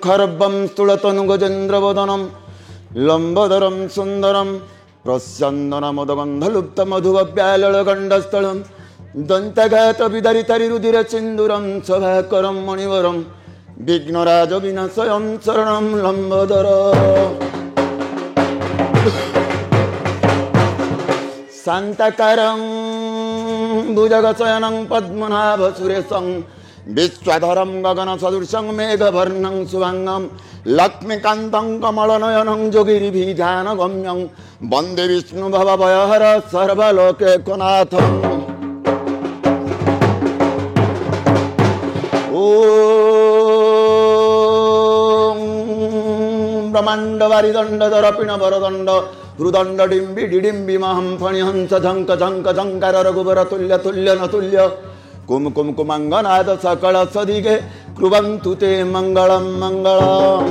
खर्वं स्थूलतनुगजेन्द्रवदनं लम्बोदरं सुन्दरं प्रस्यन्दनमदगन्धलुप्तमधुव्यालगण्डस्थलं दन्तघातविदरितरिरुधिरसिन्दूरं सभाकरं मणिवरं विघ्नराजविनाशयं शरणं लम्बोदर शान्तकारं भुजगशयनं पद्मनाभसुरेशं विश्वधरं गगनसदृशं मेघवर्णं शुभांगं लक्ष्मीकान्तं कमलनयनं योगिभिध्यानगम्यं वन्दे विष्णुभवभयहर सर्वलोकैकनाथम्। ॐ ब्रह्माण्डवारिदण्डधरपिणवरदण्ड हृदण्ड डिम्बि डिडिम्बि महं फणिहंस झङ्क झङ्क झङ्कार रघुबर तुल्य तुल्य नतुल्य कुम कुम कुमंगनाद सकल सदिगे कृवन्तु ते मंगलम मंगलम।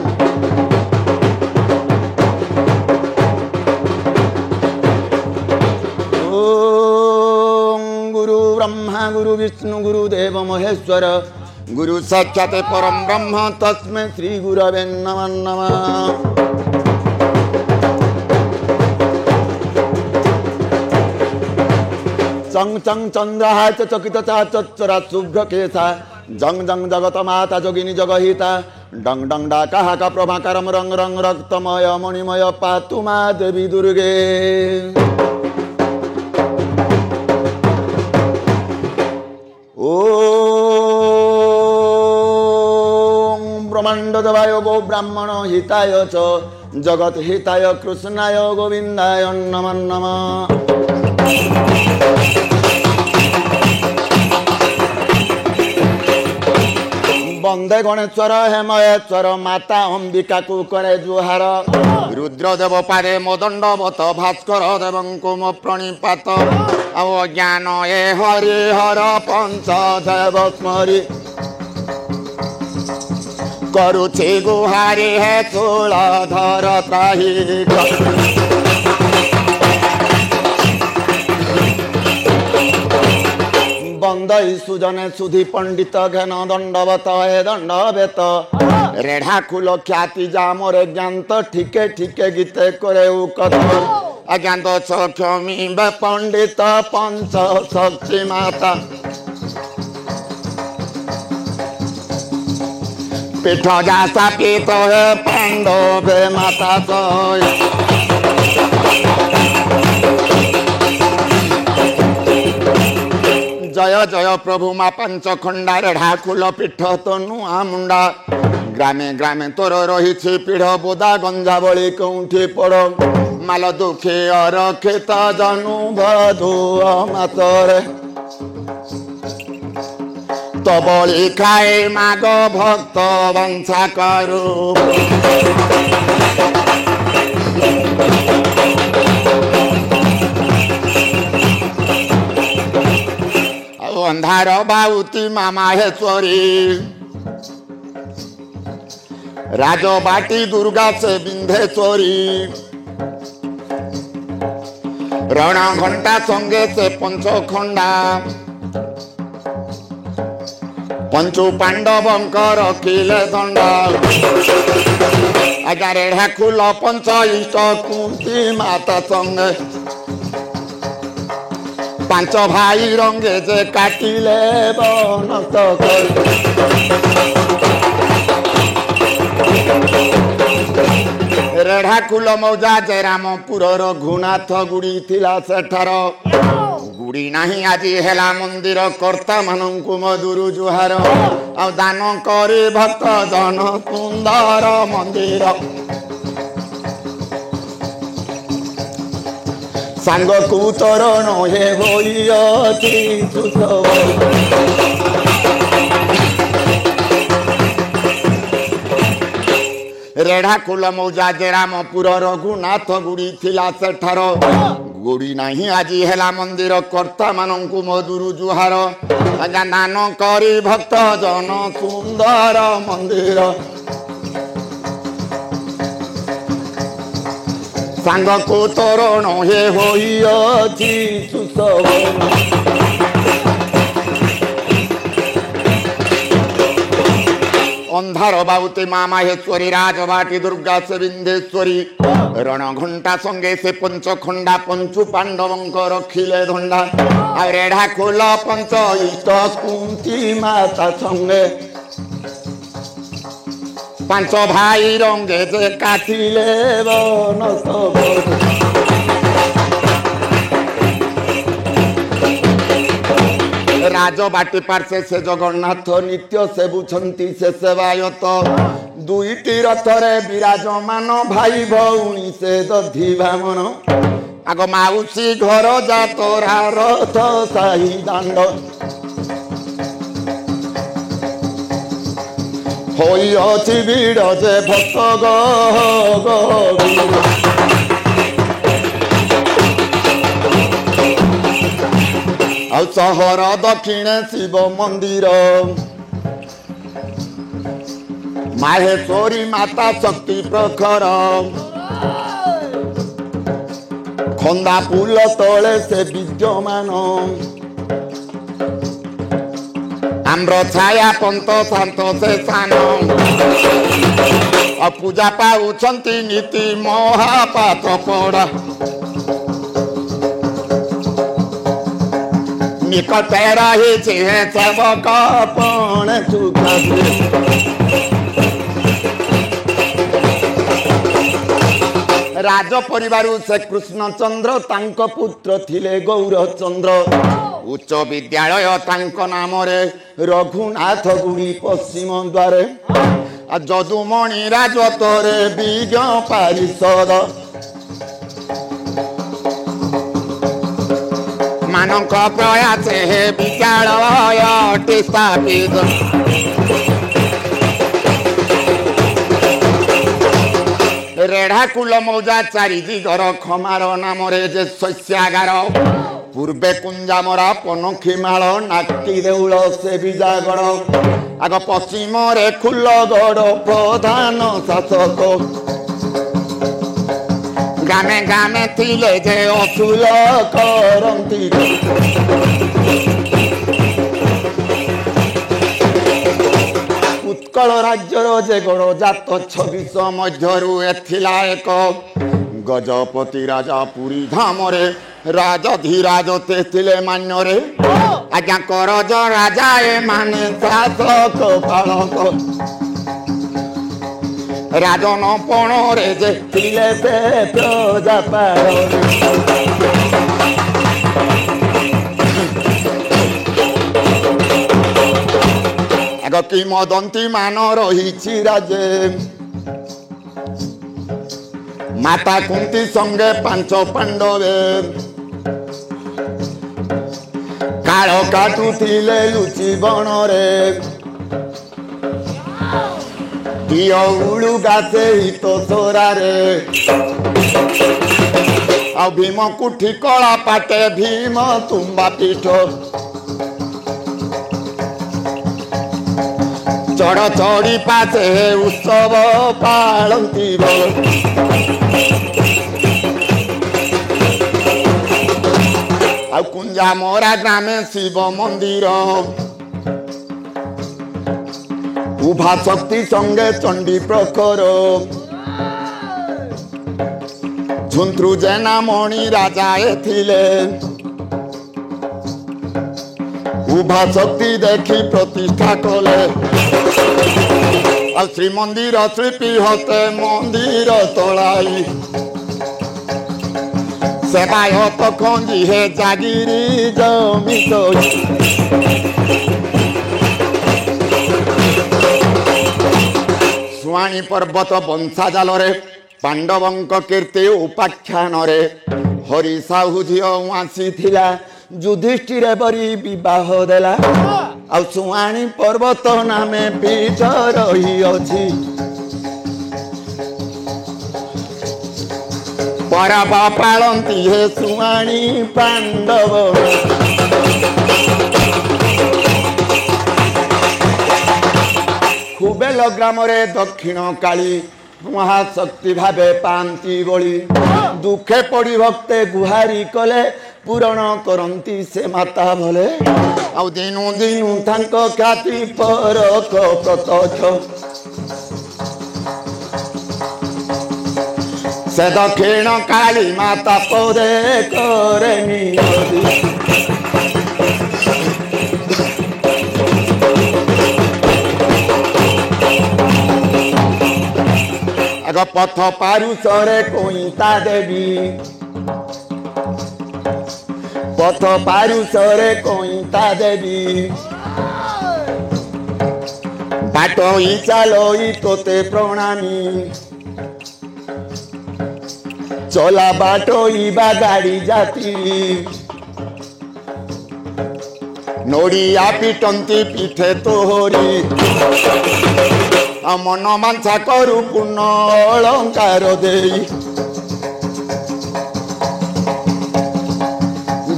ओम गुरु ब्रह्मा गुरु विष्णु गुरुदेव महेश्वर गुरु साक्षात् परम ब्रह्म तस्मै श्री गुरवे नमः नमः। चंग चंग चंद्रहा चकित चाचरा शुभ्र केसा जंग जंग जगत माता जोगिनी जगहिता डंग डंग डाका हाका प्रभाकरम रंग रंग रक्तमय मणिमय पातु मा देवी दुर्गे ओम ब्रह्मांड देवाय गो ब्राह्मण हिताय च जगत हिताय कृष्णाय गोविंदाय नमः नमः बंदे गणेश्वर हेमयेश्वर माता अंबिका को करे जुहार रुद्रदेव पारे मदंडवत भास्कर देव कुम प्रणिपात अज्ञान ए हरिहर पंचदेव स्मरी करुछि गुहारी हे चूलधर त्राही बंदई सुजने सुधी पंडित घन दंडवत हे दंडवेत रेढ़ा कुल ख्याति जामरे ज्ञात ठीके ठीके गीते करे कथर अज्ञात सक्षमी बे पंडित पंच शक्ति माता पीठ जासा पीत हे पांडवे माता सोय जय जय प्रभु मा पंच खंडा रेढ़ा कुल पीठ तनु आमुंडा ग्रामे ग्रामे तोर रही पीढ़ बोदा गंजा बड़ी कौठी पड़ माल दुखे अरक्षित जनु भदु मातरे तो बलि खाए माग भक्त वंशा करू अंधार बाउती मामा हेश्वरी राजो बाटी दुर्गा से बिंधेश्वरी रण घंटा संगे से पंच खंडा पंचु पांडवंकर रखिले दंडा आज्ञा रेढ़ा कुल पंच इष्ट कुंती माता संगे पांच भाई रंगे जे काटिले बनस्त रेढ़ा कुल मौजा जे रामपुर रघुनाथ गुड़ी थिला सेठार गुड़ी नाही आज हेला मंदिर कर्ता मानंकु मधुरु जुहार आ दान करे भक्त जन सुंदर मंदिर सांग को तरण हे होइयति सुसव रेढ़ा कुल मौजा जे रामपुर रघुनाथ गुड़ी थिला सेठार गुड़ी नाही आज हेला मंदिर कर्ता मानंकु मधुरु जुहार आज्ञा दान करी भक्त जन सुंदर मंदिर सांग को तोरण हे होइयति सुसव अंधार बाउते मा माहेश्वरी राजबाटी दुर्गा से बिंधेश्वरी रण घंटा संगे से पंच खंडा पंचु पांडवंक रखिले धंडा आ रेढ़ा कुल पंच इष्ट कुंती माता संगे पांच भाई रंगे जे काटिले बनस्त राजबाटी पार्श्वे से जगन्नाथ नित्य सेवुछंती से सेवायत दुईटी रथरे विराजमान भाई भौणी से दधी भामन आग माउसी घर जा तोरा रथ साही दांड होई अछि भीड़ जे भक्त गवीर आ सहर दक्षिणे शिव मंदिर माहेश्वरी माता शक्ति प्रखर खंदा पुल तले से विद्यमान आम्र छाया पंत शांत से सान पूजा पाउछंती नीति महापात्र पड़ा निकट रही सेवक पण सुख राज परिवारु से कृष्णचंद्र तांक पुत्र थिले गौरचंद्र उच्च विद्यालय तांक नाम रे रघुनाथ गुड़ी पश्चिम द्वारे जदुमणि राजतरे विज्ञ पारिषद मानक प्रयास हे विद्यालय स्थापित रेढ़ाकुल मौजा चारि दिगर खमार नाम रे जे शस्यागार पूर्वे कुंजामरा पनखीमाल नाकी देउल से विजागढ़ आग पश्चिम रे खुलगढ़ प्रधान शासक गामे गामे थिले जे असूल करंती उत्कल राज्यर जे गणजात 26 मध्यरु एथिला एक गजपति राजा पुरी धाम रे राजधीराज तेथिले मान्य रे आज्ञा करज राजा ए माने शासक पालक राजन पण रे जे थिले से प्रजा पालक आग कि मदंती मान रही राजे माता कुंती संगे 5 पांडवे काल काटुथिले लुचि बण रे दिय उलू गासे हित सोरा रे आ भीम कुठी कला पाटे भीम तुम्बा पीठ चढ़ चढ़ी पासे उत्सव पालती आ कुंजा मोरा ग्रामे शिव मंदिर उभा शक्ति संगे चंडी प्रखर झुंत्रु जेना मणि राजा एथिले उभा शक्ति देखी प्रतिष्ठा कले आ श्रीमंदिर शिल्पी हते मंदिर तलाई सेवायत खंजी हे जागिरी जमित सुवाणी पर्वत बंशाजाल रे पांडवंक कीर्ति उपाख्यान रे हरि साहू झियो आसी थिला युधिष्ठिर बरी विवाह देला आ सुवाणी पर्वत नामे पीठ रही अछि परब पालंती हे सुवाणी पांडव खुबेल ग्राम रे दक्षिण काली महाशक्ति भावे पांती बली दुखे पड़ी भक्ते गुहारी कले पूरण करंती से माता भले आ दिनु दिनु तांक ख्याति परक प्रत्यक्ष से दक्षिण काली माता पदे करे नियति आग पथ पारुषरे कोईता देवी पथ पारुषरे कोईता देवी बाटोई चालोई तोते प्रणामी चला बाटोई बा गाड़ी जाती नोड़िया पिटंती पीठे तोहरी मन मांसा करू पूर्ण अलंकार देई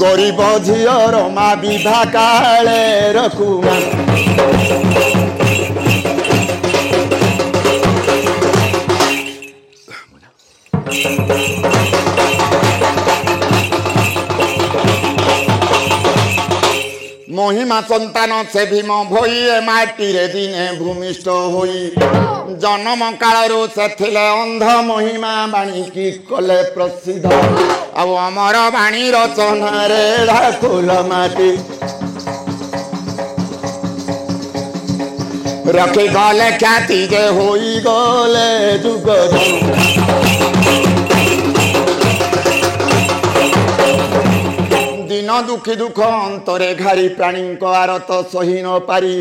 गरीब झीर मा विभा काले रखुमा महिमा संतान से भीम भई माटी रे दिने भूमिष्ठ होई जन्म कालरू से थिले अंध महिमा बाणी की कले प्रसिद्ध अब अमर बाणी रचना रे ढाकुल माटी रखी गले ख्याति जे होई गले जुग दुखी दुख अंतरे घारी प्राणी आरत सही न पारी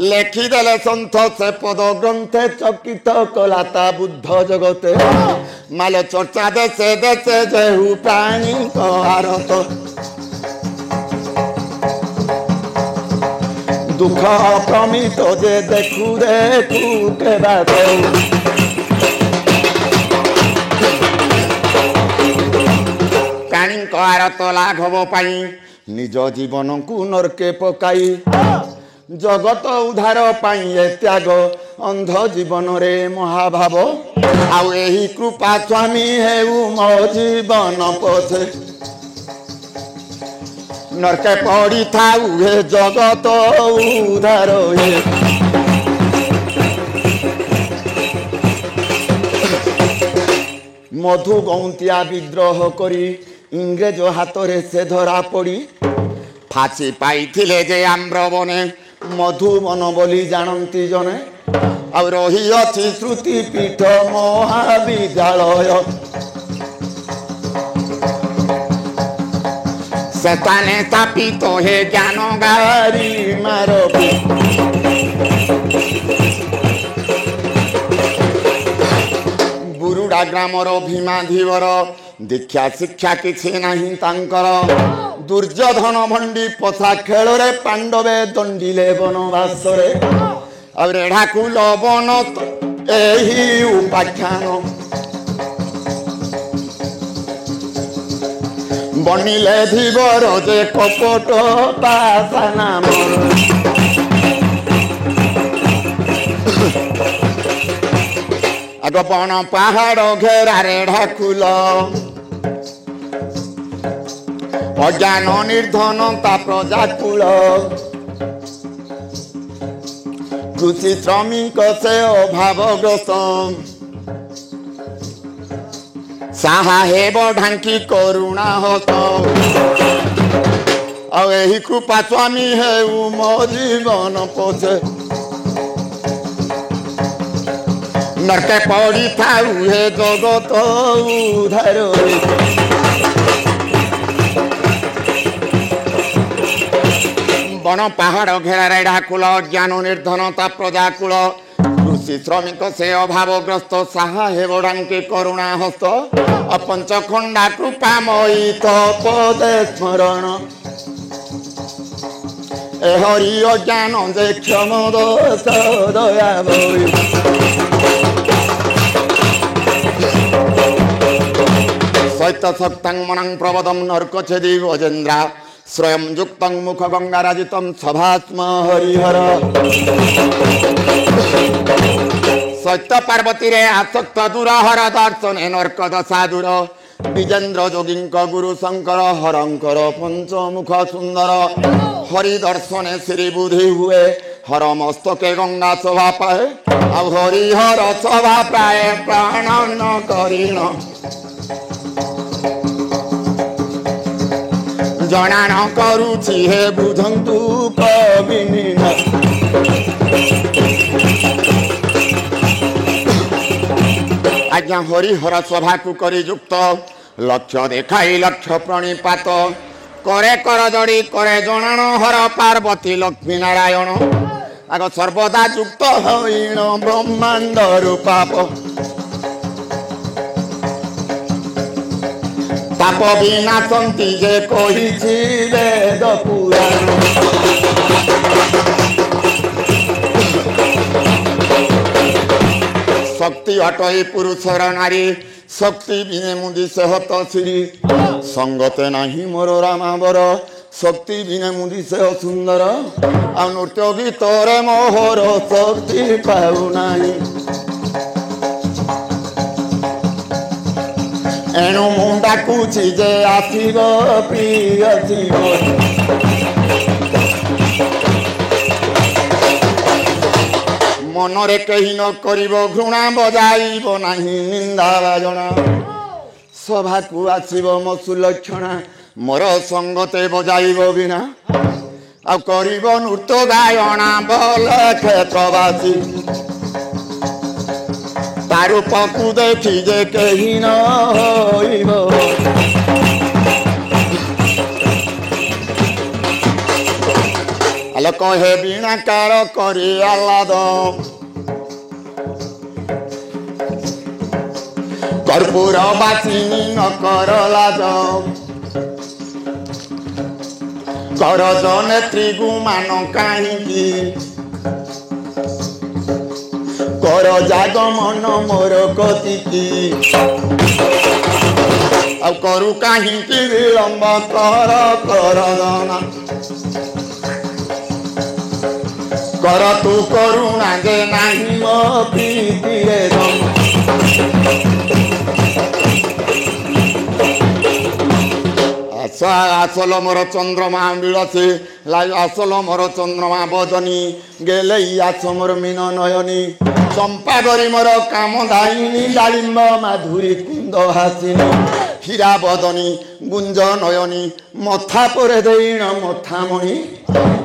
लेखिदेले सन्थ से पद ग्रंथे चकित कलाता बुद्ध जगते माल चर्चा देशे देशे जेहु प्राणी आरत दुख प्रमित जे देखु देखु के बात प्राणी आरत लाघव पाई निज जीवन को नरके पकाई जगत उद्धार पाई त्याग अंध जीवन रे महाभाव आउ एही कृपा स्वामी हेउ मो जीवन पछे नरके पड़ी थाउ हे जगत उद्धार हे मधु गौंतिया विद्रोह करी इंग्रेज हाथरे से धरा पड़ी फांसी पाई जे आम्रबने मधुबन बोली जानती जने आ रही अच्छी श्रुति पीठ महाविद्यालय सेताने स्थापित हे ज्ञान गारी मारपी बुरुडा ग्रामर भीमाधीवर दीक्षा शिक्षा किसी नहीं तांकर दुर्योधन भंडी पशा खेल रे पांडवे दंडिले बनवास रे अब रेढ़ाकू लबन एही उपाख्यान बनिले धीवर जे कपट पासाना आग बन पहाड़ घेरा रेढ़ाकुल अज्ञान निर्धनता प्रजाकुल कृषि श्रमिक से अभावग्रस्त साहा हेब ढांकी करुणा हत आही कृपा स्वामी है मो जीवन पोषे नरके पड़ी थाउ हे जगत उद्धार बन पहाड़ घेरा रेढ़ाकुल ज्ञान निर्धनता प्रजाकुल कृषि श्रमिक से अभावग्रस्त साहा हेब ढांकी करुणा हस्त पंचखंडा कृपा मयी पदे स्मरण ए हरि अज्ञान जे क्षम दोष दया भई सैत सक्तं मनं प्रवदं नर्क छेदी गजेन्द्रा श्रयं युक्तं मुख गंगाराजितं सभास्म हरिहर सत्य पार्वती रे आसक्त दुरहर दर्शन नर्क दशा दूर विजेन्द्र जोगी गुरु शंकर हरंकर पंचमुख सुंदर हरि दर्शन श्री बुद्धि हुए हर मस्तके गंगा शोभा पाए आ हरिहर शोभा पाए प्राण न करीण जना न करुछि हे बुझंतु कविनी आज्ञा हरिहर सभा को करी युक्त लक्ष्य देखाई लक्ष्य प्रणिपात करे कर जड़ी करे जनाण हर पार्वती लक्ष्मी नारायण आग सर्वदा युक्त हईण ब्रह्मांड रूपाप ताप विनाशंती जे कहिछि वेद पुराण शक्ति अटई पुरुषर नारी शक्ति बिने मुदी से हत श्री संगते नाही मोर रामावर शक्ति बिने मुदी से सुंदर आ नृत्य गीत रे मोहर शक्ति पाऊ नाही एणु मुंडा कुची जे आसिब प्रिय शिव मनरे कही न करिब घृणा बजाइब नाही निंदा बाजना सभा को आसिब मो सुलक्षणा मोर संगते बजाइब बिना आ करिब नृत्य गायना बल क्षेत्रवासी तारूपकु देखी जे कही न होइब कहे बीणा काल करे आह्लाद कर्पूर बासिनी न कर लाज कर जनेत्री गुमान काहींकी कर जागमन मोर कतिकी अब करू काहींकी विलंब कर करना कर तू करुणा जे नाही मो प्रीति रे आसल मोर चंद्रमा बिलसे आसल मोर चंद्रमा बदनी गेले आस मोर मीन नयनी चंपा गरी मोर काम दायिनी डालिंब माधुरी कुंद हासिनी हीरा बदनी गुंज नयनी मथा पर देण मथा मणि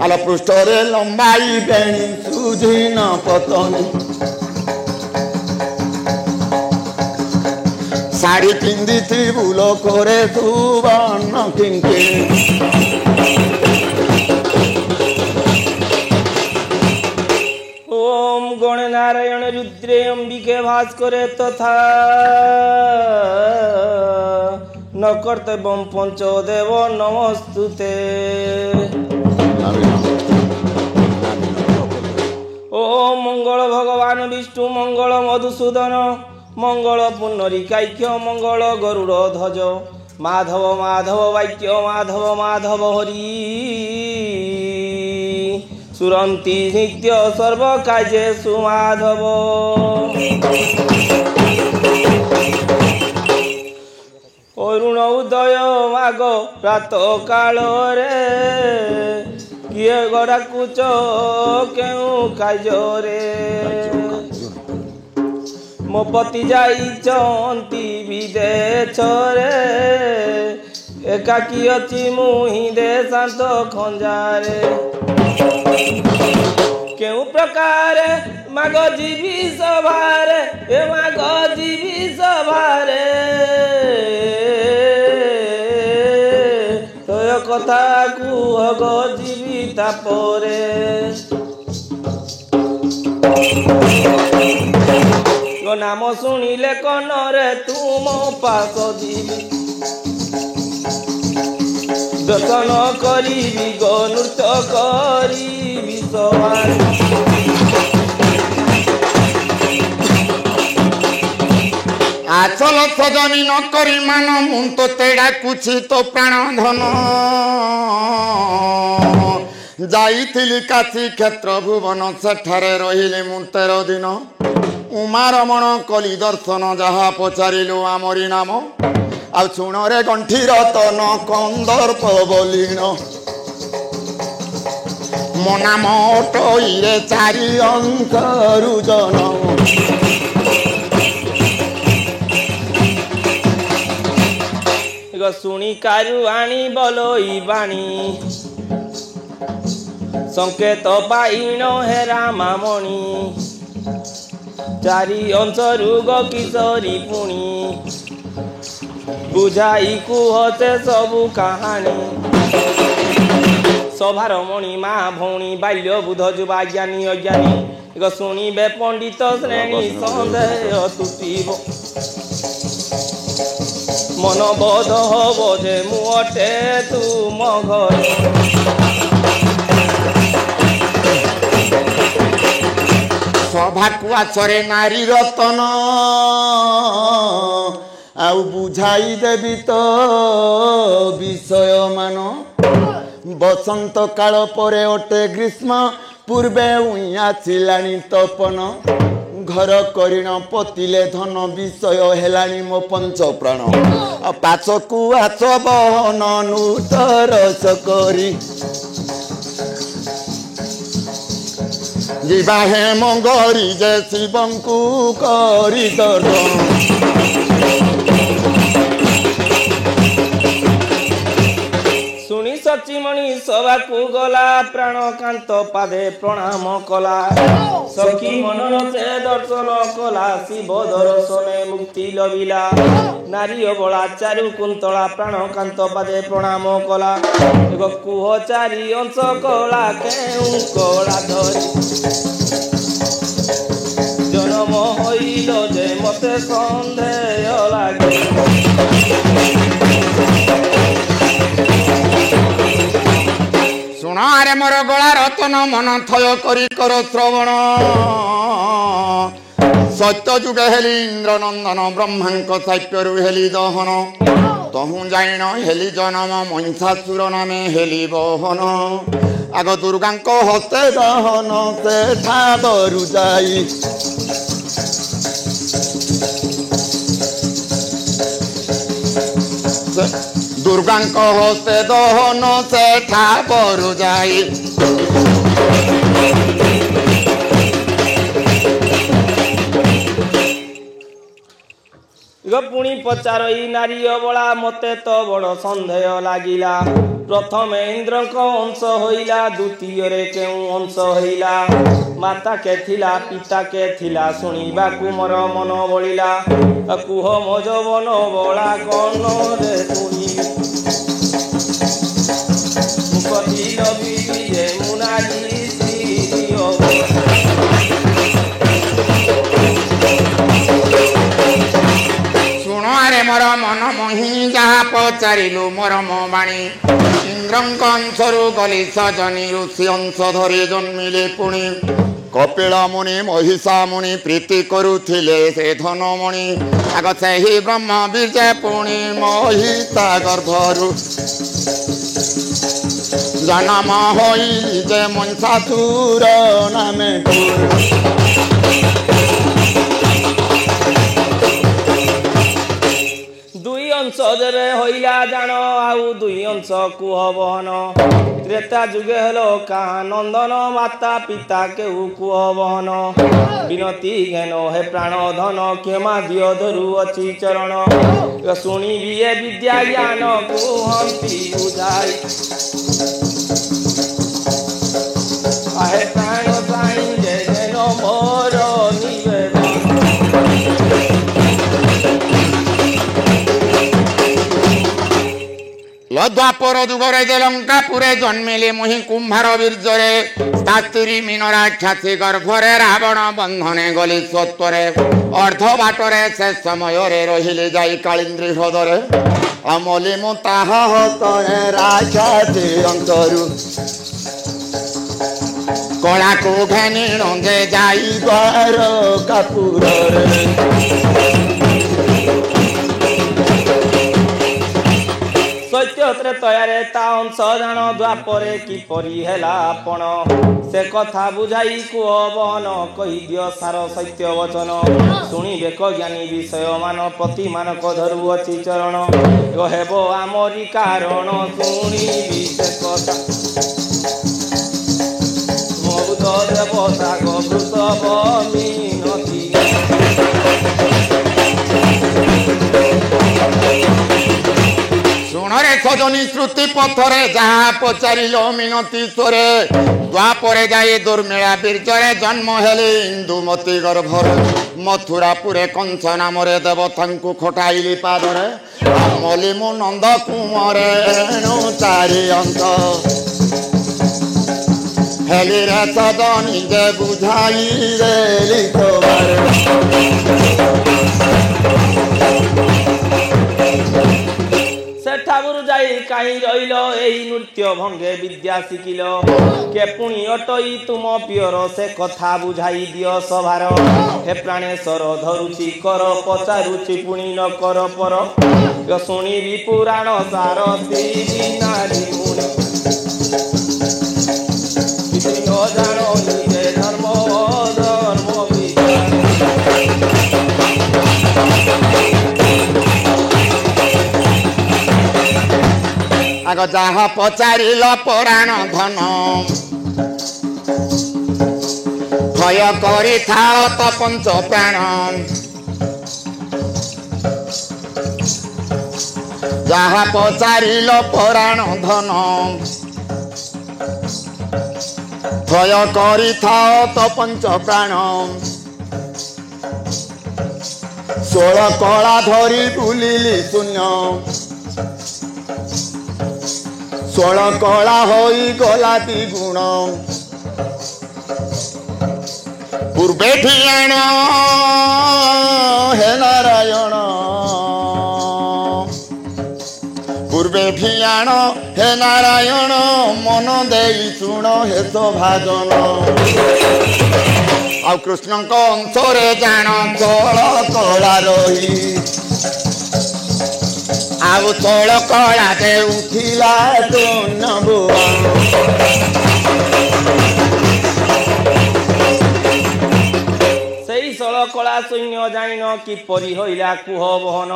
आल पृष्ठ रे लंबाई बेणी सुझीन पतनी साड़ी पिंदी थी बुलो करे सुवर्ण किंके ओम गण नारायण रुद्रे अंबिके भास्करे तथा न कर्तव्यम पंचदेव नमस्तुते ओम मंगल भगवान विष्णु मंगल मधुसूदन मंगल पुनरिकाख्य मंगल गरुड़ ध्वज माधव माधव वाक्य माधव माधव हरि सुरंती नित्य सर्व काजे सुमाधव अरुण उदय माग प्रात काल रे किए गड़ाकुच केउ काज रे मो पति जाइचंती विदेश रे एकाकी अछि मुहि देशांत खंजारे केउ प्रकार माग जीवी सभारे ए माग जीवी सभारे तोय कथा कुह ग जीविता परे नाम शुणिले कनरे तुम पास जीवी दर्शन करी गो नृत्य करी आचल सजनी न करी मान मुंतो तेड़ा कुछि तो प्राण धन जाइथिली काशी क्षेत्र भुवन सेठारे रहिले मु 13 दिन उमा रमण कली दर्शन जहा पचारिलु आमरी नाम आ शुण रे गंठी रतन कंदर्प बोलीन मो नाम टईरे 4 अंकरु जन शुणी कारू आनी बलोई बाणी संकेत पाइन हे रामामणि 4 अंशरु ग किशोरी पुणी बुझाई कुहते सबु कहानी सभार मणि मा भौणी बाल्य बुध जुवा ज्ञानी अज्ञानी शुणिबे पंडित श्रेणी सन्देह तुटिब मन बोध हब जे मुटे तुम घर सभा कुआचरे नारी रतन आउ बुझाई देवी तो विषय मान बसंत काल परे अटे ग्रीष्म पूर्वे उइया छिलाणी तपन घर करिण पतिले धन विषय हेलाणी मो पंच प्राण पाचकु आच बहन नूतरस करी जीवा हे मंगरी जे शिवंकु करी दर्शन शुणी ସଚିମଣି ସଭାକୁ ଗଲା ପ୍ରାଣକାନ୍ତ ପାଦେ ପ୍ରଣାମ କଲା ସଖୀ ମନର ସେ ଦର୍ଶନ କଲା ଶିବ ଦର୍ଶନେ ମୁକ୍ତି ଲଭିଲା ନାରୀ ଅବଳା ଚାରୁ କୁନ୍ତଳା ପ୍ରାଣକାନ୍ତ ପାଦେ ପ୍ରଣାମ କଲା କୁହ ଚାରି ଅଂଶ କଳା କେଉଁ କଳା ଧରି ଜନମ ହୋଇଲ ଯେ ମତେ ସନ୍ଦେହ ଲାଗେ ଶୁଣ ଆରେ ମୋର ଗଳା ରତନ ମନ ଥୟ କରି କର ଶ୍ରବଣ ସତ୍ୟ ଯୁଗେ ହେଲି ଇନ୍ଦ୍ର ନନ୍ଦନ ବ୍ରହ୍ମାଙ୍କ ସାପ୍ୟରୁ ହେଲି ଦହନ ତହୁଁ ଜାଇଣ ହେଲି ଜନମ ମହିଷାସୁର ନାମେ ହେଲି ବହନ ଆଗ ଦୁର୍ଗାଙ୍କ ହସ୍ତେ ଦହନ ସେ ଠାଦରୁ ଯାଇ ଦୁର୍ଗାଙ୍କ ହସ୍ତେ ଦହନ ସେ ଠାଦରୁ ଯାଇ ପୁଣି ପଚାରଇ ନାରୀ ଅବଳା ମତେ ତ ବଡ଼ ସନ୍ଦେହ ଲାଗିଲା ପ୍ରଥମେ ଇନ୍ଦ୍ରଙ୍କ ଅଂଶ ହୋଇଲା ଦ୍ୱିତୀୟରେ କେଉଁ ଅଂଶ ହୋଇଲା ମାତା କେ ଥିଲା ପିତା କେ ଥିଲା ଶୁଣିବାକୁ ମୋର ମନ ବଳିଲା କୁହ ମୋ ଯୌବନ ବଳା କନରେ ଶୁଣି ମୁଖତି ଲଭିବି ଯେ ମୁନାଲି ଆରେ ମୋର ମନ ମହି ଯାହା ପଚାରିଲୁ ମୋର ମୋ ବାଣୀ ଇନ୍ଦ୍ରଙ୍କ ଅଂଶରୁ ଗଲି ସଜନୀ ଋଷି ଅଂଶ ଧରି ଜନ୍ମିଲେ ପୁଣି କପିଳ ମୁନି ମହିଷା ମୁନି ପ୍ରୀତି କରୁଥିଲେ ସେ ଧନମଣି ଆଗ ସେହି ବ୍ରହ୍ମ ବୀର୍ଯେ ପୁଣି ମହିଷା ଗର୍ଭରୁ ଜନମ ହୋଇଲି ଯେ ମହିଷାସୁର ନାମେ ଅଂଶ ଯେବେ ହଇଲା ଜାଣ ଆଉ ଦୁଇ ଅଂଶ କୁହ ବହନ ତ୍ରେତା ଯୁଗେ ହେଲ କାହା ନନ୍ଦନ ମାତା ପିତା କେଉ କୁହ ବହନ ବିନତି ଘେନ ହେ ପ୍ରାଣ ଧନ କ୍ଷମା ଦିଅ ଧରୁ ଅଛି ଚରଣ ଶୁଣିବି ଏ ବିଦ୍ୟା ଜ୍ଞାନ କୁହନ୍ତି ବୁଝାଇ ଆହେ ପ୍ରାଣ ସାଇଁ ଯେ ଘେନ ମୋର ନିବେଦନ ଦ୍ୱାପର ଯୁଗରେ ଯେ ଲଙ୍କାପୁରେ ଜନ୍ମିଲେ ମୁହିଁ କୁମ୍ଭାର ବୀର୍ଯ୍ୟରେ ସ୍ତ୍ରୀ ମୀନରା ଖ୍ୟାତି ଗର୍ଭରେ ରାବଣ ବନ୍ଧନେ ଗଲି ସତ୍ୱରେ ଅର୍ଦ୍ଧ ବାଟରେ ସେ ସମୟରେ ରହିଲେ ଯାଇ କାଳିନ୍ଦ୍ରୀ ହ୍ରଦରେ ଅମଲି ମୁଁ ତାହା ହତରେ ରାକ୍ଷାତି ଅନ୍ତରୁ କଳାକୁ ଘେନି ରଙ୍ଗେ ଯାଇ ଦ୍ୱାର କାପୁରରେ ସତ୍ୟ ତ୍ରେତୟାରେ ତା ଅଂଶ ଜାଣ ଦ୍ୱାପରେ କିପରି ହେଲା ଆପଣ ସେ କଥା ବୁଝାଇ କୁହ ବହନ କହିଦିଅ ସାର ସତ୍ୟ ବଚନ ଶୁଣିବେ ଜ୍ଞାନୀ ବିଷୟ ମାନ ପ୍ରତି ମାନଙ୍କ ଧରୁଅଛି ଚରଣ ହେବ ଆମରି କାରଣ ଶୁଣିବି ସେ କଥା ମହୁଦ ଦେବତା ବୃଷଭ ମିନତି ଶୁଣରେ ସଜନୀ ଶ୍ରୁତି ପଥରେ ଯାହା ପଚାରିଲ ମିନତି ସ୍ୱରେ ଦ୍ୱାପରେ ଯାଇ ଦୁର୍ମିଳା ବୀର୍ଯ୍ୟରେ ଜନ୍ମ ହେଲେ ଇନ୍ଦୁମତି ଗର୍ଭରେ ମଥୁରାପୁରେ କଂସ ନାମରେ ଦେବତାଙ୍କୁ ଖଟାଇଲି ପାଦରେ ଅମଲି ମୁଁ ନନ୍ଦ କୁମରେ ଚାରି ଅନ୍ତ ହେଲି ରେ ସଜନୀ ଯେ ବୁଝାଇ ଦେଲି ସେଠାରୁ ଯାଇ କାହିଁ ରହିଲ ଏହି ନୃତ୍ୟ ଭଙ୍ଗେ ବିଦ୍ୟା ଶିଖିଲ କେ ପୁଣି ଅଟଇ ତୁମ ପିଅର ସେ କଥା ବୁଝାଇ ଦିଅ ସଭାର ହେ ପ୍ରାଣେଶ୍ୱର ଧରୁଛି କର ପଚାରୁଛି ପୁଣି ନ କର ପର ଶୁଣିବି ପୁରାଣ ସାର ନାରୀ ମୁନି କିଛି ନ ଜାଣ ନିଜେ ଧର୍ମ ଧର୍ମ ଆଗ ଯାହା ପଚାରିଲ ପୁରାଣ ଧନ ଭୟ କରିଥାଅ ତ ପଞ୍ଚ ପ୍ରାଣ ଯାହା ପଚାରିଲ ପରାଣ ଧନ ଭୟ କରିଥାଅ ତ ପଞ୍ଚ ପ୍ରାଣ 16 କଳା ଧରି ବୁଲିଲି ଶୂନ୍ୟ 16 କଳା ହୋଇଗଲା ଦ୍ୱିଗୁଣ ପୂର୍ବେ ଠିଆଣ ହେ ନାରାୟଣ ପୂର୍ବେ ଭିଆଣ ହେ ନାରାୟଣ ମନ ଦେଇ ଶୁଣ ହେ ସଭାଜନ ଆଉ କୃଷ୍ଣଙ୍କ ଅଂଶରେ ଜାଣ ତଳ କଳା ରହି ଆଉ ତଳ କଳାରେ ଉଠିଲା ସେଇ ଷୋଳ କଳା ସୈନ୍ୟ ଜାଣିନ କିପରି ହଇଲା କୁହ ବହନ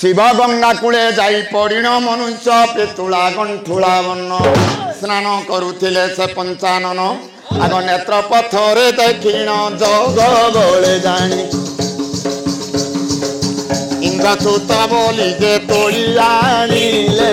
ଶିବ ଗଙ୍ଗା କୂଳେ ଯାଇ ପଡ଼ିଣ ମନୁଷ୍ୟ ପିତୁଳା ଗଣ୍ଠୁଳା ବନ ସ୍ନାନ କରୁଥିଲେ ସେ ପଞ୍ଚାନନ ଆଗ ନେତ୍ର ପଥରେ ଦେଖିଣ ଜଗ ବଳେ ଜାଣି ଇନ୍ଦ୍ରଚୂତ ବୋଲି ଯେ ତୋଳି ଆଣିଲେ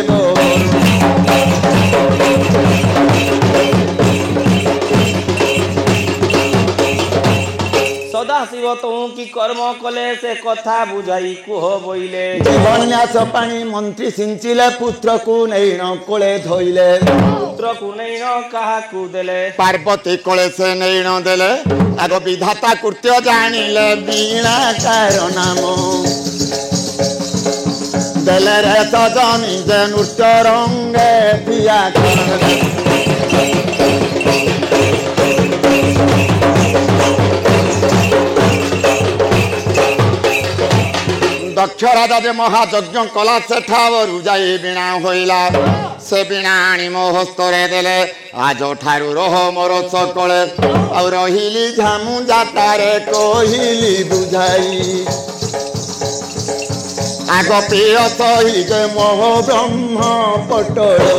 ସଦାଶିବ ତୁ କି କର୍ମ କଲେ ସେ କଥା ବୁଝାଇ କୁହ ବୋଇଲେ ଜୀବନ୍ୟାସ ପାଣି ମନ୍ତ୍ରୀ ସିଞ୍ଚିଲେ ପୁତ୍ରକୁ ନେଇଣ କୋଳେ ଧୋଇଲେ ପୁତ୍ରକୁ ନେଇଣ କାହାକୁ ଦେଲେ ପାର୍ବତୀ କୋଳେ ସେ ନେଇଣ ଦେଲେ ଆଗ ବିଧାତା କୃତ୍ୟ ଜାଣିଲେ ବୀଣାକାର ନାମ ଦେଲେ ରେ ସଜନି ଯେ ନୃତ୍ୟ ରଙ୍ଗେ ପିଆ ଦକ୍ଷ ରାଜା ଯେ ମହାଯଜ୍ଞ କଲା ସେଠାରୁ ଯାଇ ବୀଣା ହୋଇଲା ସେ ବୀଣା ଆଣି ମୋ ହସ୍ତରେ ଦେଲେ ଆଜ ଠାରୁ ରହ ମୋର ସକଳେ ଆଉ ରହିଲି ଝାମୁ ଯାତ୍ରାରେ କହିଲି ବୁଝାଇ ଆଗ ପ୍ରିୟ ସହି ଯେ ମୋହ ବ୍ରହ୍ମ ପଟରେ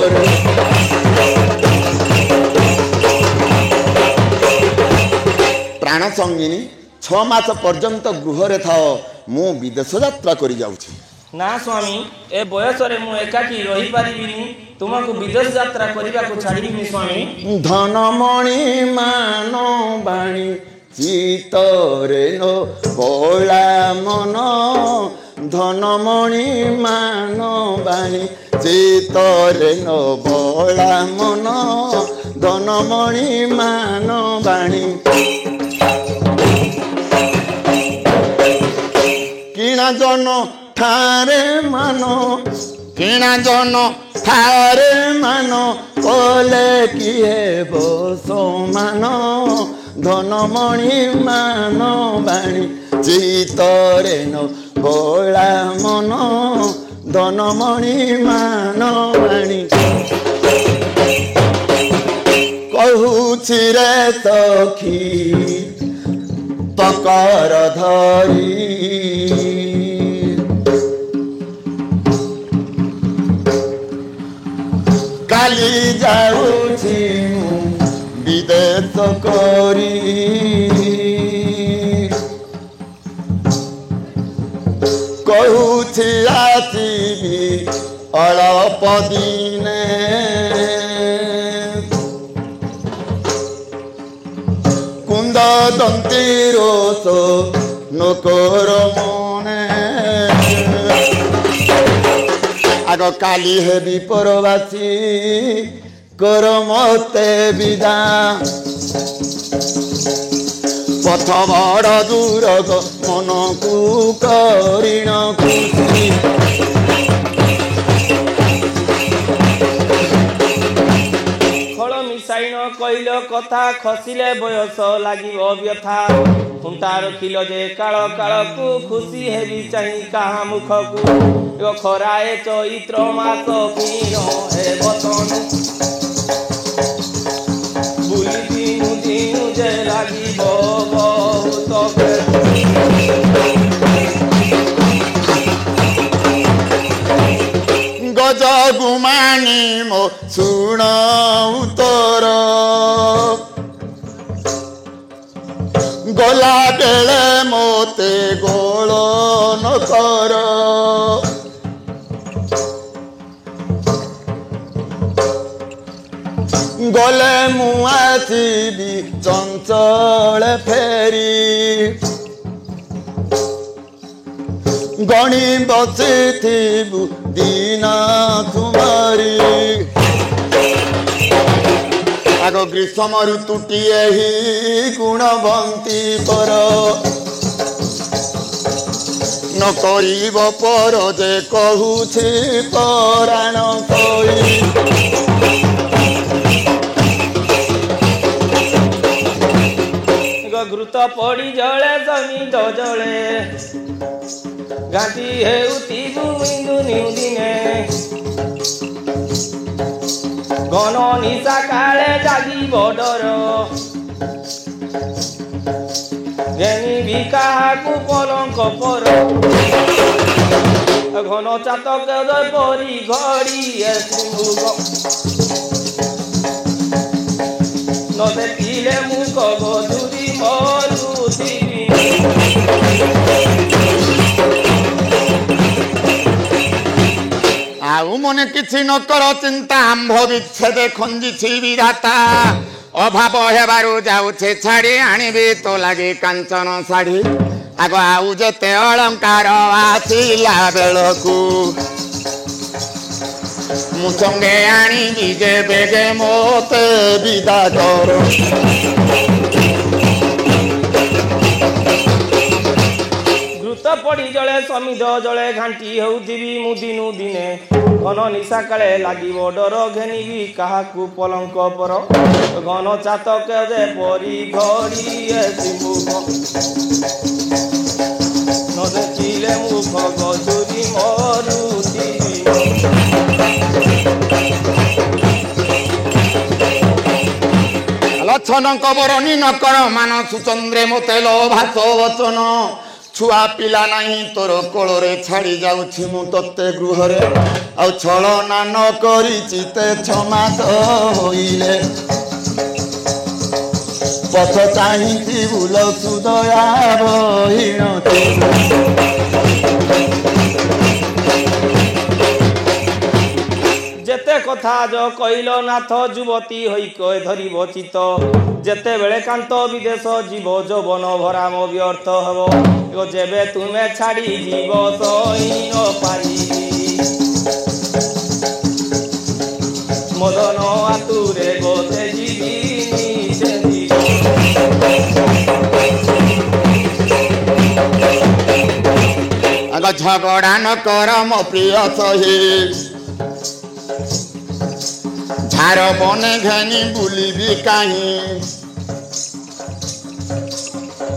ପ୍ରାଣ ସଙ୍ଗିନୀ 6 ମାସ ପର୍ଯ୍ୟନ୍ତ ଗୃହରେ ଥାଅ ମୁଁ ବିଦେଶ ଯାତ୍ରା କରି ଯାଉଛି ନା ସ୍ୱାମୀ ଏ ବୟସରେ ମୁଁ ଏକାକି ରହିପାରିବିନି ତୁମକୁ ବିଦେଶ ଯାତ୍ରା କରିବାକୁ ଛାଡ଼ିବିନି ସ୍ୱାମୀ ଧନମଣି ମାନ ବାଣୀ ଚିତରେ ନ ବଳା ମନ ଧନମଣି ମାନ ବାଣୀ ଚିତରେ ନ ବଳା ମନ ଧନମଣି ମାନ ବାଣୀ କିଣା ଜନ ଠାରେ ମାନ କିଣା ଜନ ଠାରେ ମାନ କଲେ କିଏ ସମାନ ଧନମଣି ମାନ ବାଣୀ ଚିତରେ ନ ବଳା ମନ ଧନମଣି ମାନ ବାଣୀ କହୁଛି ରେ ସଖୀ ପକର ଧରି କାଲି ଯାଉଛି ମୁଁ ବିଦେଶ କରି କହୁଛି ଆସିବି ଅଳପ ଦିନେ କୁନ୍ଦ ଦନ୍ତୀ ରୋଷ ନକର ମନେ ଆଗ କାଲି ହେବି ପରବାସୀ କର ମତେ ବିଦା ପଥ ବଡ଼ ଦୂରଗ ମନକୁ କରିଣ ଖୁସି ଖଳ ମିଶାଇଣ କହିଲ କଥା ଖସିଲେ ବୟସ ଲାଗିବ ବ୍ୟଥା ଖୁଣ୍ଟା ରଖିଲ ଯେ କାଳ କାଳକୁ ଖୁସି ହେବି ଚାହିଁ କାହା ମୁଖକୁ ଖରାଏ ଚୈତ୍ର ମାସ କିଣ ହେ ବତନ ବୁଲି ଦିନୁ ଦିନୁ ଯେ ଲାଗିବ ବହୁତ ଗଜ ଗୁମାନି ମୋ ଶୁଣ ଉତ୍ତର ଗଲ ଗଲା ବେଳେ ମୋତେ ଗୋଳ ନ କର ଗଲେ ମୁଁ ଆସିବି ଚଞ୍ଚଳ ଫେରି ଗଣି ବସିଥିବୁ ଦିନ ତୁମରି ଆଗ ଗ୍ରୀଷ୍ମ ଋତୁଟିଏ ହି ଗୁଣବନ୍ତୀ ପର ନ କରିବ ପର ଯେ କହୁଛି ପରାଣ କହି ଘୃତ ପଡ଼ି ଜଳେ ସମିତ ଜଳେ ଘାଟି ହେଉଥିବୁ ଇନ୍ଦୁ ଦିନେ ଘନ ନିଶା କାଳେ ଜାଗିବ ଡର ଘେନିବି କାହାକୁ ପଲଙ୍କ ପର ଘନ ଚାତକ ପରି ଘଡ଼ି ନ ଦେଖିଲେ ମୁଖ ଗଧୁରୀ ମରୁଥିବି ଆଉ ମନେ କିଛି ନ କର ଚିନ୍ତା ଆମ୍ଭ ବିଚ୍ଛେଦ ଖଞ୍ଜିଛି ବିଧାତା ଅଭାବ ହେବାରୁ ଯାଉଛେ ଛାଡ଼ି ଆଣିବି ତୋ ଲାଗି କାଞ୍ଚନ ଶାଢ଼ୀ ଆଗ ଆଉ ଯେତେ ଅଳଙ୍କାର ଆସିଲା ବେଳକୁ ମୁଁ ସଙ୍ଗେ ଆଣିବି ଯେ ବେଗେ ମୋତେ ବିଦା କର ଘୃତ ପଡ଼ି ଜଳେ ସମିଧ ଜଳେ ଘାଣ୍ଟି ହେଉଥିବି ମୁଁ ଦିନୁ ଦିନେ ଘନ ନିଶା କାଳେ ଲାଗିବ ଡର ଘେନିବି କାହାକୁ ପଲଙ୍କ ପର ଘନ ଚାତକ ଯେ ପରି ଘଡ଼ି ନ ଦେଖିଲେ ମୁଖ ଗଧୁରୀ ମରୁଥିବି ଲକ୍ଷଣ କବରଣୀ ନ କର ମାନ ସୁଚନ୍ଦ୍ରେ ମୋତେ ଲୋଭାସ ବଚନ ଛୁଆ ପିଲା ନାହିଁ ତୋର କୋଳରେ ଛାଡ଼ି ଯାଉଛି ମୁଁ ତତେ ଗୃହରେ ଆଉ ଛଳନା ନ କରିଛି ତେ ଛମାସ ହୋଇଲେ ପଥ ଚାହିଁକି ବୁଲ ସୁଦୟା ବହିଣ ଯେତେ କଥା ଯ କହିଲ ନାଥ ଯୁବତୀ ହୋଇ ଧରିବ ଚିତ ଯେତେବେଳେ କାନ୍ତ ବିଦେଶ ଯିବ ଯୌବନ ଭରାମ ବ୍ୟର୍ଥ ହେବ ଯେବେ ତୁମେ ଛାଡ଼ି ଯିବ ସହି ନ ପାରିବି ମଦନ ଆତୁରେ ଗତେ ଯିବି ଆଗ ଝଗଡ଼ା ନ କର ମୋ ପ୍ରିୟ ସହି ଝାର ବନେ ଘେନି ବୁଲିବି କାହିଁ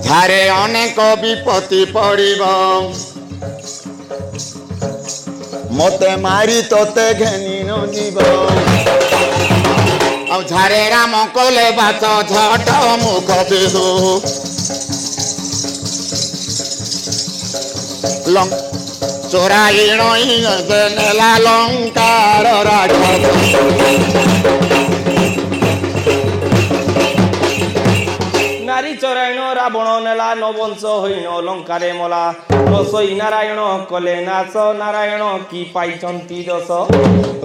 ଝାରେ ଅନେକ ବିପତ୍ତି ପଡ଼ିବ ମୋତେ ମାରି ତତେ ଘେନି ନ ଯିବ ଆଉ ଝାରେ ରାମ କଲେ ବାସ ଝଟ ମୁଖ ବିହୁ ଚୋରାଇଣ ନେଲା ଲଙ୍କାର ରାଜ ନାରୀ ଚରାୟଣ ରାବଣ ନେଲା ନବଂଶ ହୋଇନ ଲଙ୍କାରେ ମଲା ରସୋଇ ନାରାୟଣ କଲେ ନାଶ ନାରାୟଣ କି ପାଇଛନ୍ତି ଦୋଷ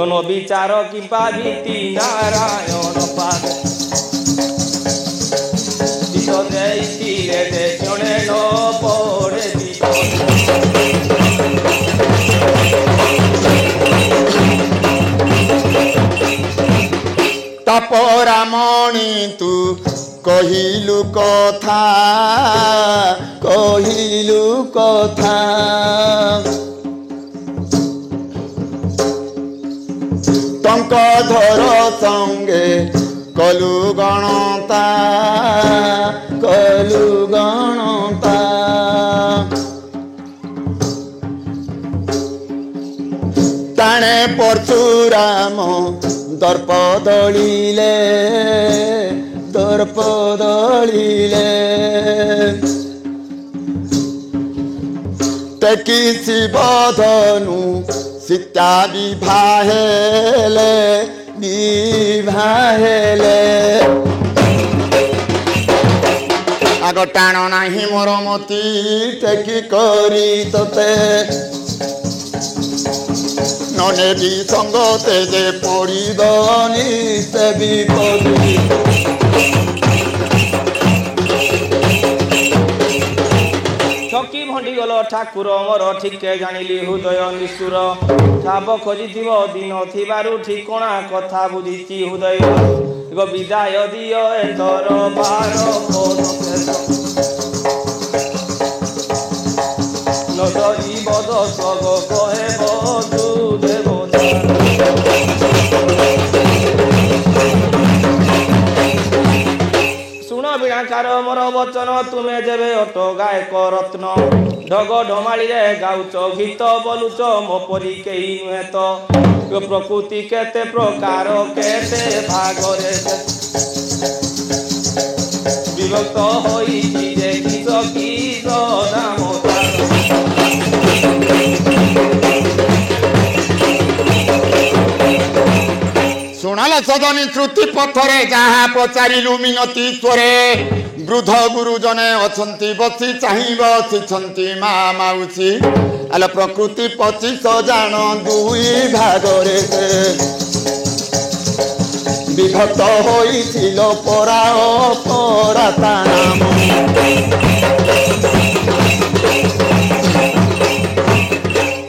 ନ ବିଚାର କିମ୍ବା ଭୀତି ନାରାୟଣ ପାଦ ଦେଇଥିଲେ ଜଣେ ନ ପଡ଼େ ତପରାମଣି ତୁ କହିଲୁ କଥା ଟଙ୍କ ଧର ସଙ୍ଗେ କଲୁ ଗଣତା ତାଣେ ପରଶୁରାମ ଦର୍ପ ଦଳିଲେ ଟେକି ଶିବ ଧନୁ ସୀତା ବିଭାହେଲେ आग टाण नाही मोर मती टेकी करी तोते नने भी संगते जे पड़िबनी से विपदी ଠକି ଭଣ୍ଡି ଗଲ ଠାକୁର ମୋର ଠିକେ ଜାଣିଲି ହୃଦୟ ନିଷ୍ଠୁର ଠାବ ଖୋଜିଥିବ ଦିନ ଥିବାରୁ ଠିକଣା କଥା ବୁଝିଛି ହୃଦୟ ଏକ ବିଦାୟ ଦିଅ ଏଥର ବାର ନଦୀ ବଦ ସଗ କହେ ବଧୁ ଦେବତା वीणाकार मोर वचन तुमे जेबे अट गायक रत्न ढग ढमाली रे गाउच गीत बोलुच मो परी केही नुहे तो प्रकृति केते प्रकार केते भाग रे विभक्त होई जे किस किस नाम शुणाल सदनी श्रुति पथरे जहाँ पचारिलु मिनती स्वरे वृद्ध गुरुजने अछंती बसी चाहि बसिछंती मा माउसी आल प्रकृति 25 जान दुई भागरे विभक्त होइथिल परा अपराता नाम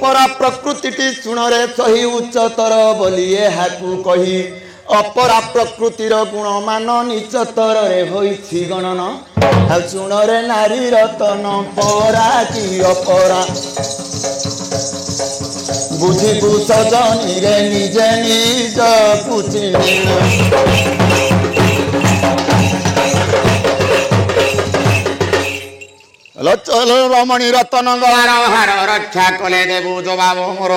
परा प्रकृति शुणरे सही उच्चतर बोलिए हाकू कही अपरा प्रकृतिर गुण मान नीचतर रे होइछि गणन शुणरे नारी रतन परा कि अपरा बुझिबु सजनी रे निजे निज पुचिनी चल रमणी रतन गलार हार रक्षा कले देबु जवाब मोर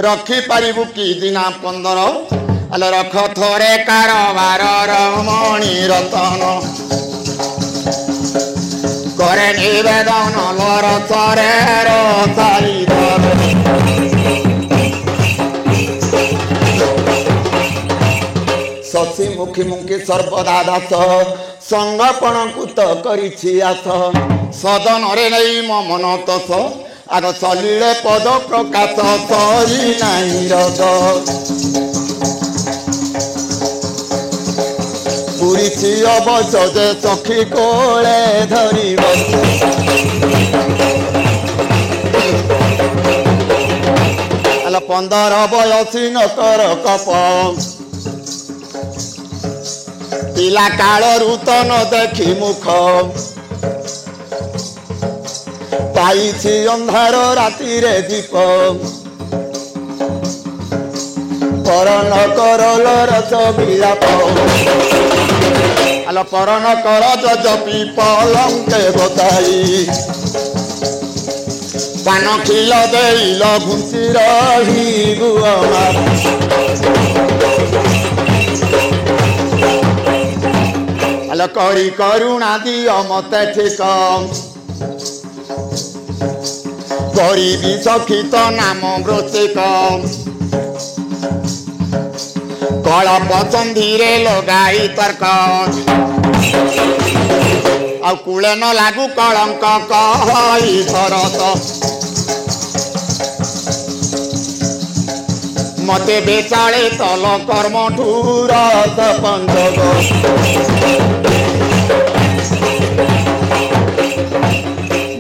रखी पारिबु कि दिना 15 आल रख थोरे कारबार रमणी रतन करे निवेदन लर थरे रसारी धर शशि मुखी मुखी सर्वदा दास संगपण कुत करिछि आस सदन रे नहीं मो मन तस आग सलिले पद प्रकाश सरी नहीं रद पुरी अवश्य जे सखी कोले धरी आल 15 बयसी नकर कप पिला काल रुतन देखी मुख पाइछि अंधार राति रे दीप परन करल रस विलाप आल परन कर जपी पलंके बताई पान खिल देल घुंसी रही गुआमार आल करी करुणा दिय मते ठीक गरीबी सखित नाम व्रतिक कल पसंदी रे लगाई तर्क आ कूले न लागू कलंक कही भरत मते बेचाले तल कर्म ठूरत पंचग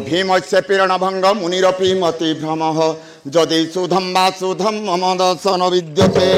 भीमस्य पीरण भंग मुनिरपि मति भ्रम जदि सुधम वा सुधम मम दर्शन विद्यते